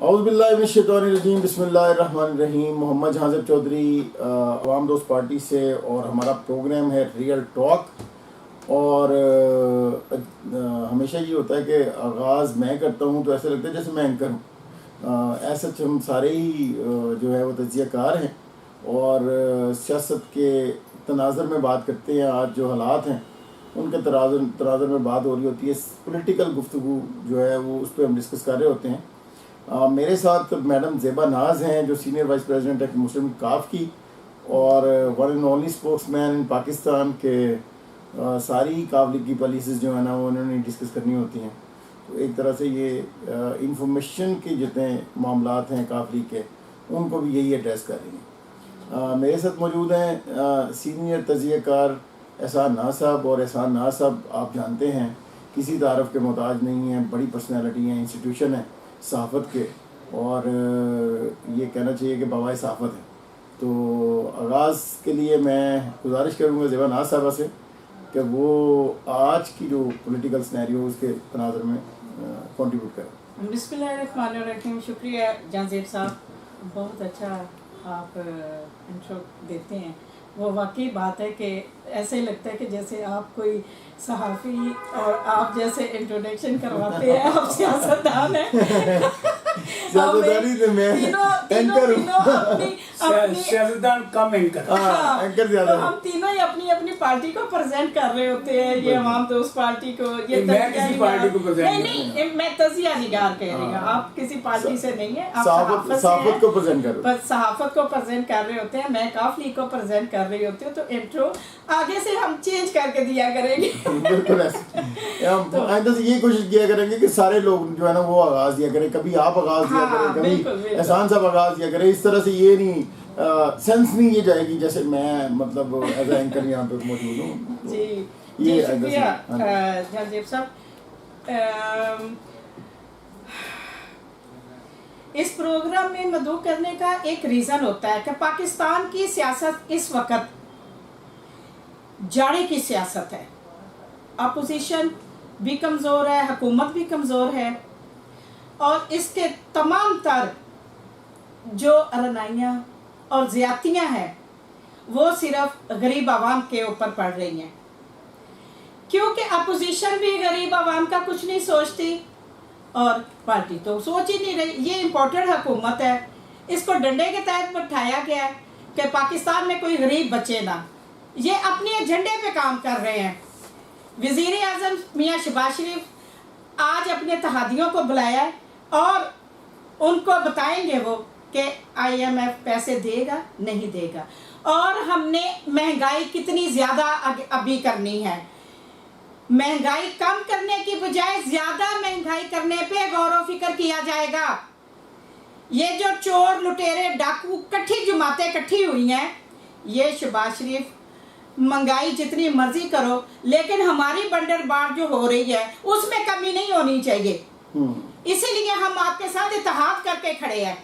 اعوذ باللہ من الشیطان الرجیم، بسم اللہ الرحمن الرحیم۔ محمد جہاں زیب چودھری، عوام دوست پارٹی سے، اور ہمارا پروگرام ہے ریئل ٹاک۔ اور ہمیشہ یہ ہوتا ہے کہ آغاز میں کرتا ہوں تو ایسا لگتا ہے جیسے میں اینکر ہوں۔ ایسا ہم سارے ہی جو ہے وہ تجزیہ کار ہیں اور سیاست کے تناظر میں بات کرتے ہیں۔ آج جو حالات ہیں ان کے تناظر میں بات ہو رہی ہوتی ہے، پولیٹیکل گفتگو جو ہے وہ اس پہ ہم ڈسکس کر رہے ہوتے ہیں۔ میرے ساتھ میڈم زیبا ناز ہیں جو سینئر وائس پریزیڈنٹ ہے مسلم کاف کی، اور ون اینڈ اونلی اسپوکس مین ان پاکستان کے ساری کاف لیگ کی پالیسیز جو ہیں نا وہ انہوں نے ڈسکس کرنی ہوتی ہیں۔ تو ایک طرح سے یہ انفارمیشن کے جتنے معاملات ہیں کاف لیگ کے ان کو بھی یہی ایڈریس کر رہی ہیں۔ میرے ساتھ موجود ہیں سینئر تجزیہ کار احسان ناز صاحب، اور احسان ناز صاحب آپ جانتے ہیں کسی تعارف کے محتاج نہیں ہیں، بڑی پرسنالٹی ہیں، انسٹیٹیوشن ہیں صحافت کے، اور یہ کہنا چاہیے کہ بابائے صحافت ہے۔ تو آغاز کے لیے میں گزارش کروں گا زیبا ناز صاحبہ سے کہ وہ آج کی جو پولیٹیکل سینیریو اس کے تناظر میں کنٹریبیوٹ کریں۔ بسم اللہ الرحمن الرحیم۔ شکریہ جہاں زیب صاحب، بہت اچھا آپ انٹرو دیتے ہیں۔ وہ واقعی بات ہے کہ ایسے ہی لگتا ہے کہ جیسے آپ کوئی صحافی اور آپ جیسے انٹروڈکشن کرواتے ہیں، آپ سیاستدان ہیں۔ سیاستدانی سے میں اینکر ہوں، سیاستدان کم اینکر، اینکر زیادہ ہم تینوں ہی اپنی اپنی پارٹی کو پریزنٹ کر رہے ہوتے ہیں۔ یہ عوام دوست پارٹی کو، یہ میں کسی پارٹی کو پریزنٹ نہیں، میں تجزیہ نگار کہہ رہی ہوں، آپ کسی پارٹی سے نہیں ہیں، آپ صحافت کو پریزنٹ کرو، صحافت کو پریزنٹ کر رہے ہوتے ہیں۔ میں کاف لیگ کو پریزنٹ کر رہی ہوتی ہوں، تو انٹرو آگے سے ہم چینج کر کے دیا کریں گے۔ بالکل ایسے ہم آئندہ سے یہی کوشش کیا کریں گے کہ سارے لوگ جو ہے نا وہ آغاز دیا کریں، کبھی آپ آغاز دیا کریں، کبھی احسان صاحب آغاز دیا کریں۔ اس طرح سے یہ نہیں سینس نہیں یہ جائے گی جیسے میں مطلب ایز اے اینکر یہاں پہ موجود ہوں۔ جی جی، شکریہ جہاں زیب صاحب۔ اس پروگرام میں مدعو کرنے کا ایک ریزن ہوتا ہے کہ پاکستان کی سیاست اس وقت جاڑے کی سیاست ہے۔ اپوزیشن بھی کمزور ہے، حکومت بھی کمزور ہے، اور اس کے تمام تر جو رنائیاں اور زیادتیاں ہیں وہ صرف غریب عوام کے اوپر پڑ رہی ہیں، کیونکہ اپوزیشن بھی غریب عوام کا کچھ نہیں سوچتی اور پارٹی تو سوچ ہی نہیں رہی۔ یہ امپورٹڈ حکومت ہے، اس کو ڈنڈے کے تحت بٹھایا گیا ہے کہ پاکستان میں کوئی غریب بچے نہ۔ یہ اپنے ایجنڈے پہ کام کر رہے ہیں۔ وزیر اعظم میاں شہباز شریف آج اپنے اتحادیوں کو بلایا ہے اور ان کو بتائیں گے وہ کہ آئی ایم ایف پیسے دے گا نہیں دے گا، اور ہم نے مہنگائی کتنی زیادہ ابھی کرنی ہے۔ مہنگائی کم کرنے کی بجائے زیادہ مہنگائی کرنے پہ غور و فکر کیا جائے گا۔ یہ جو چور لٹیرے ڈاکو کٹھی جماعتیں کٹھی ہوئی ہیں، یہ شہباز شریف مہنگائی جتنی مرضی کرو لیکن ہماری بنڈر بار جو ہو رہی ہے اس میں کمی نہیں ہونی چاہیے، اسی لیے ہم آپ کے ساتھ اتحاد کر کے کھڑے ہیں۔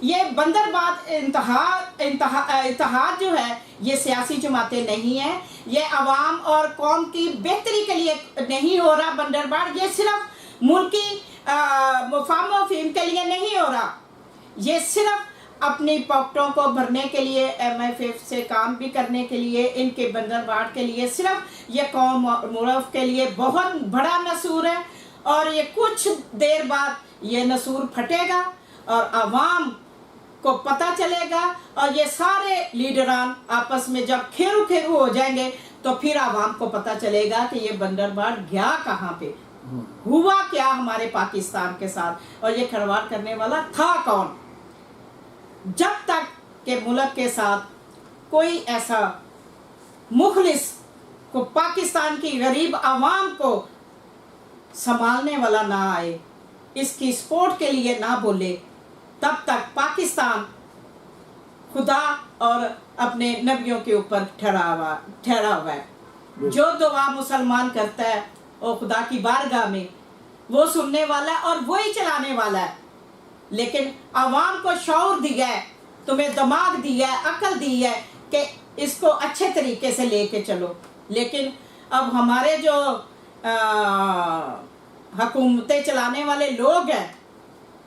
یہ بندر باد اتحاد جو ہے یہ سیاسی جماعتیں نہیں ہیں، یہ عوام اور قوم کی بہتری کے لیے نہیں ہو رہا بندر باد، یہ صرف ملکی مفہوم و فہم کے لیے نہیں ہو رہا، یہ صرف اپنی پاکٹوں کو بھرنے کے لیے، ایم ایف ایف سے کام بھی کرنے کے لیے، ان کے بندر باد کے لیے، صرف یہ قوم اور ملک کے لیے بہت بڑا نسور ہے، اور یہ کچھ دیر بعد یہ نسور پھٹے گا اور عوام کو پتہ چلے گا، اور یہ سارے لیڈران آپس میں جب کھیرو کھیرو ہو جائیں گے تو پھر عوام کو پتہ چلے گا کہ یہ بندر باد گیا کہاں پہ، ہوا کیا ہمارے پاکستان کے ساتھ، اور یہ کھلواڑ کرنے والا تھا کون۔ جب تک کہ ملک کے ساتھ کوئی ایسا مخلص کو پاکستان کی غریب عوام کو سنبھالنے والا نہ آئے، اس کی سپورٹ کے لیے نہ بولے، تب تک پاکستان خدا اور اپنے نبیوں کے اوپر ٹھہرا ہوا ہے۔ جو دعا مسلمان کرتا ہے وہ خدا کی بارگاہ میں وہ سننے والا ہے اور وہی چلانے والا ہے، لیکن عوام کو شعور دیا ہے، تمہیں دماغ دیا ہے، عقل دی ہے کہ اس کو اچھے طریقے سے لے کے چلو۔ لیکن اب ہمارے جو حکومتیں چلانے والے لوگ ہیں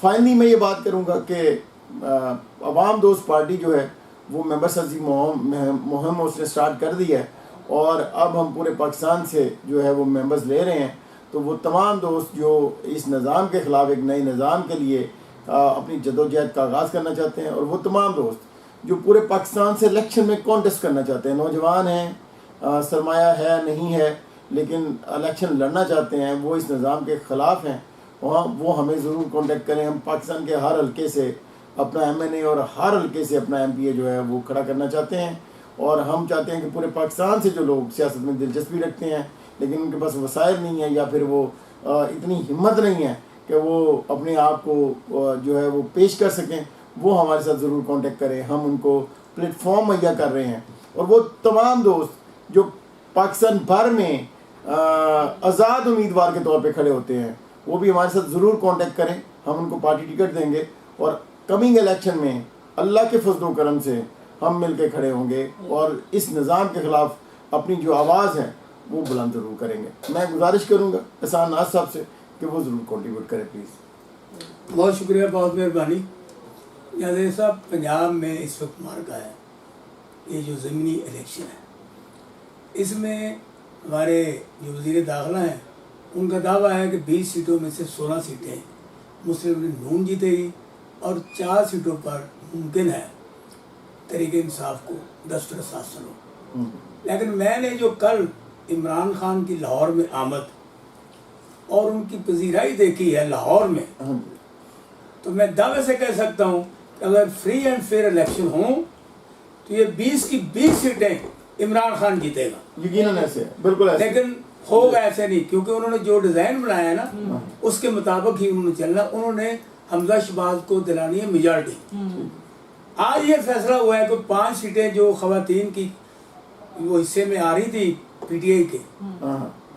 فائنلی میں یہ بات کروں گا کہ عوام دوست پارٹی جو ہے وہ ممبر سازی مہم اس نے سٹارٹ کر دی ہے، اور اب ہم پورے پاکستان سے جو ہے وہ ممبرز لے رہے ہیں. تو وہ تمام دوست جو اس نظام کے خلاف ایک نئے نظام کے لیے اپنی جدوجہد کا آغاز کرنا چاہتے ہیں، اور وہ تمام دوست جو پورے پاکستان سے الیکشن میں کانٹیسٹ کرنا چاہتے ہیں، نوجوان ہیں، سرمایہ ہے نہیں ہے لیکن الیکشن لڑنا چاہتے ہیں، وہ اس نظام کے خلاف ہیں، وہ ہمیں ضرور کانٹیکٹ کریں. ہم پاکستان کے ہر حلقے سے اپنا MNA اور ہر حلقے سے اپنا MPA جو ہے وہ کھڑا کرنا چاہتے ہیں، اور ہم چاہتے ہیں کہ پورے پاکستان سے جو لوگ سیاست میں دلچسپی رکھتے ہیں لیکن ان کے پاس وسائل نہیں ہیں یا پھر وہ اتنی ہمت نہیں ہے کہ وہ اپنے آپ کو جو ہے وہ پیش کر سکیں، وہ ہمارے ساتھ ضرور کانٹیکٹ کریں. ہم ان کو پلیٹ فارم مہیا کر رہے ہیں، اور وہ تمام دوست جو پاکستان بھر میں آزاد امیدوار کے طور پہ کھڑے ہوتے ہیں وہ بھی ہمارے ساتھ ضرور کانٹیکٹ کریں. ہم ان کو پارٹی ٹکٹ دیں گے، اور کمنگ الیکشن میں اللہ کے فضل و کرم سے ہم مل کے کھڑے ہوں گے اور اس نظام کے خلاف اپنی جو آواز ہے وہ بلند ضرور کریں گے. میں گزارش کروں گا احسان ناز صاحب سے کہ وہ ضرور کنٹریبیوٹ کریں پلیز. بہت شکریہ، بہت مہربانی. جناب صاحب، پنجاب میں اس وقت مارکا ہے، یہ جو ضمنی الیکشن ہے، اس میں ہمارے جو وزیر داخلہ ہیں ان کا دعویٰ ہے کہ 20 سیٹوں میں سے 16 سیٹیں مسلم لیگ نون جیتے گی، اور 4 سیٹوں پر ممکن ہے تحریک انصاف کو دسترس حاصل ہو. لیکن میں نے جو کل عمران خان کی لاہور میں آمد اور ان کی پذیرائی دیکھی ہے لاہور میں، تو میں دعوے سے کہہ سکتا ہوں کہ اگر فری اینڈ فیئر الیکشن ہوں تو یہ 20 کی 20 سیٹیں عمران خان جیتے گا. یقیناً ایسے بالکل ایسے، لیکن ہوگا ایسے نہیں، کیونکہ انہوں نے جو ڈیزائن بنایا ہے نا اس کے مطابق ہی انہوں نے چلنا. انہوں نے حمزہ شہباز کو دلانی ہے میجارٹی. آج یہ فیصلہ ہوا ہے کہ 5 سیٹیں جو خواتین کی وہ حصے میں آ رہی تھی PTI کے،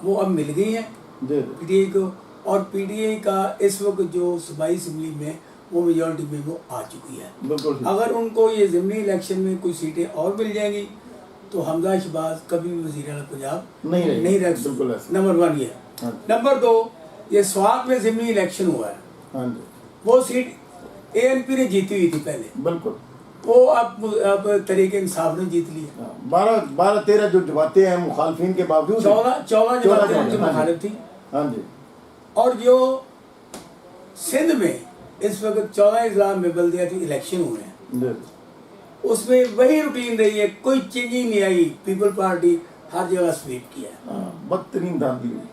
وہ اب مل گئی ہیں PTI کو، اور PTI کا اس وقت جو صوبائی اسمبلی میں وہ میجارٹی میں وہ آ چکی ہے. اگر ان کو یہ ضمنی الیکشن میں کوئی سیٹیں اور مل جائیں گی تو حمزہ شہباز کبھی بھی وزیر اعلیٰ پنجاب نہیں رہ سکتے. نمبر 1 یہ. نمبر 2، یہ سوات میں ضمنی الیکشن ہوا ہے، وہ سیٹ ANP نے جیتی ہوئی تھی پہلے، بالکل وہ اب تحریک انصاف نے جیت لی. 12-13 جو جماعتیں ہیں مخالفین کے باوجود 14 جماعتیں ان کی مخالف تھی. اور جو سندھ میں اس وقت 14 اضلاع میں بلدیاتی الیکشن ہوئے ہیں، اس میں وہی روٹین رہی ہے، کوئی چینجنگ نہیں آئی. پیپل پارٹی ہر جگہ سویپ کیا ہے، بدترین دھاندلی ہوئی.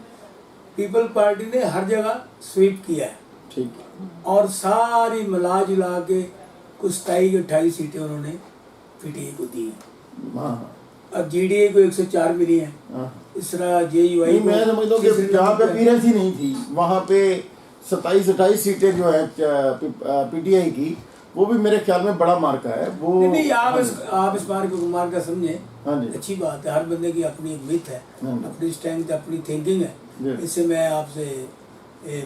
پیپل پارٹی نے ہر جگہ سویپ کیا ہے، ٹھیک، اور ساری ملا جلا کے کچھ 27-28 سیٹیں انہوں نے PTI کو دی ہیں. اب GDA کو 104 ملی ہیں. اس طرح JUI میں سمجھتا ہوں کہ جہاں پہ اپیرنس ہی نہیں تھی وہاں پہ 27-28 سیٹیں جو ہیں PTI کی، وہ بھی میرے خیال میں بڑا مارکا ہے. وہ نہیں، آپ اس بار کو مارکا سمجھیں، اچھی بات ہے. ہر بندے کی اپنی مت ہے، اپنی اسٹرینتھ، اپنی تھنکنگ ہے. اس سے میں آپ سے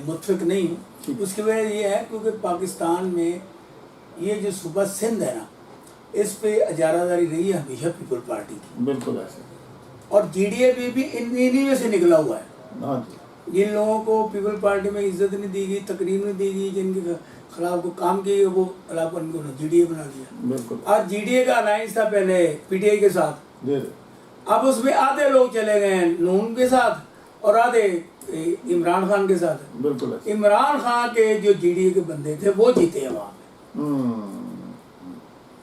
متفق نہیں ہوں. اس کی وجہ یہ ہے کیونکہ پاکستان میں یہ جو صوبہ سندھ ہے نا، اس پہ اجارہ داری رہی ہے ہمیشہ پیپل پارٹی کی. بالکل ایسے. اور GDA بھی انہی میں سے نکلا ہوا ہے. جن لوگوں کو پیپل پارٹی میں عزت نہیں دی گئی، تقریم نہیں دی گئی، جن کے خلاف کو کام کیے وہ علاقہ ان کو GDA بنا دیا. اور GDA کا الائنس تھا پہلے PTI کے ساتھ، اب اس میں آدھے لوگ چلے گئے ہیں نون کے ساتھ اور آدھے عمران خان کے ساتھ. عمران خان کے جو GDA کے بندے تھے وہ جیتے ہیں وہاں پہ.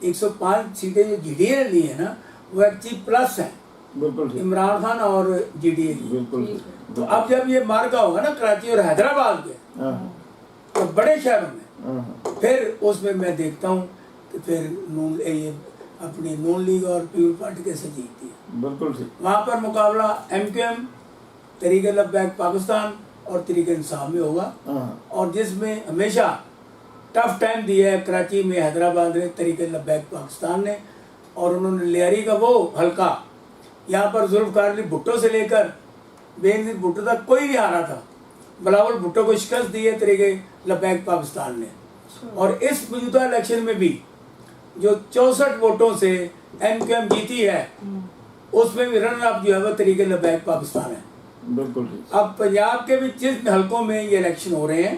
105 سیٹیں جو GDA نے لی ہیں نا، وہ ایکچولی پلس ہیں عمران خان اور GDA کی. تو اب جب یہ مارکا ہوگا نا کراچی اور حیدرآباد کے تو بڑے شہروں میں، پھر اس میں میں دیکھتا ہوں کہ پھر اپنی نون لیگ اور پیپل پارٹی کیسے جیتتی ہے. بالکل ٹھیک. وہاں پر مقابلہ MQM، تحریک لبیک پاکستان اور تحریک انصاف میں ہوگا، اور جس میں ہمیشہ ٹف ٹائم دیا ہے کراچی میں حیدرآباد میں تحریک لبیک پاکستان نے. اور انہوں نے لیاری کا وہ حلقہ یہاں پر ذوالفقار علی بھٹو سے لے کر بے نظیر بھٹو تک کوئی نہیں ہارا تھا. بلاول بھٹو کو شکست دی ہے تحریک لبیک پاکستان نے. اور اس موجودہ الیکشن میں بھی جو 64 ووٹوں سے MQM جیتی ہے، اس میں بھی رنر اپ جو ہے وہ تحریک لبیک پاکستان ہے. بالکل. اب پنجاب کے بھی جن حلقوں میں یہ الیکشن ہو رہے ہیں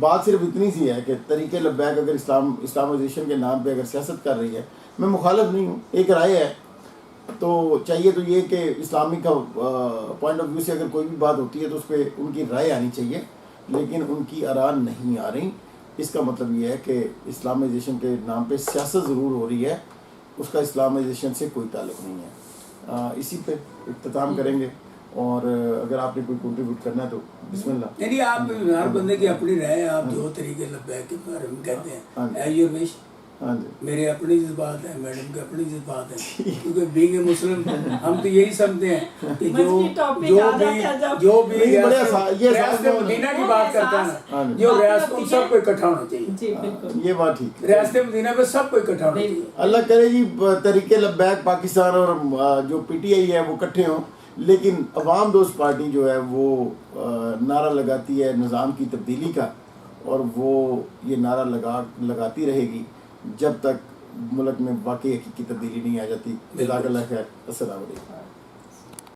بات صرف اتنی سی ہے کہ طریق لبیک اگر اسلامائزیشن کے نام پہ اگر سیاست کر رہی ہے، میں مخالف نہیں ہوں، ایک رائے ہے، تو چاہیے تو یہ کہ اسلامی کا پوائنٹ آف ویو سے اگر کوئی بھی بات ہوتی ہے تو اس پہ ان کی رائے آنی چاہیے، لیکن ان کی آراء نہیں آ رہی۔ اس کا مطلب یہ ہے کہ اسلامائزیشن کے نام پہ سیاست ضرور ہو رہی ہے، اس کا اسلامائزیشن سے کوئی تعلق نہیں ہے۔ اسی پہ اختتام کریں گے، اور اگر آپ نے کوئی کنٹریبیوٹ کرنا ہے تو بسم اللہ۔ یعنی آپ ہر بندے کی اپنی رائے ہے، آپ جو طریقے لبیک کے بارے میں کہتے ہیں ایز یور وش۔ ہاں جی، میرے اپنی جذبات ہیں، میڈم کے اپنی جذبات ہیں، کیونکہ بینگ اے مسلم ہم تو یہی سمجھتے ہیں کہ جو بھی ریاست مدینہ کی بات کرتا ہے نا، جو ریاست ان سب کو اکٹھا ہونا چاہیے، یہ بات ٹھیک ہے، ریاست مدینہ پہ سب کو اکٹھا ہونا چاہیے۔ اللہ کرے جی طریق لبیک پاکستان اور جو پی ٹی آئی ہے وہ اکٹھے ہوں، لیکن عوام دوست پارٹی جو ہے وہ نعرہ لگاتی ہے نظام کی تبدیلی کا، اور وہ یہ نعرہ لگاتی رہے گی جب تک ملک میں واقعی حقیقی تبدیلی نہیں آ جاتی۔ جزاک اللہ خیر، السلام علیکم۔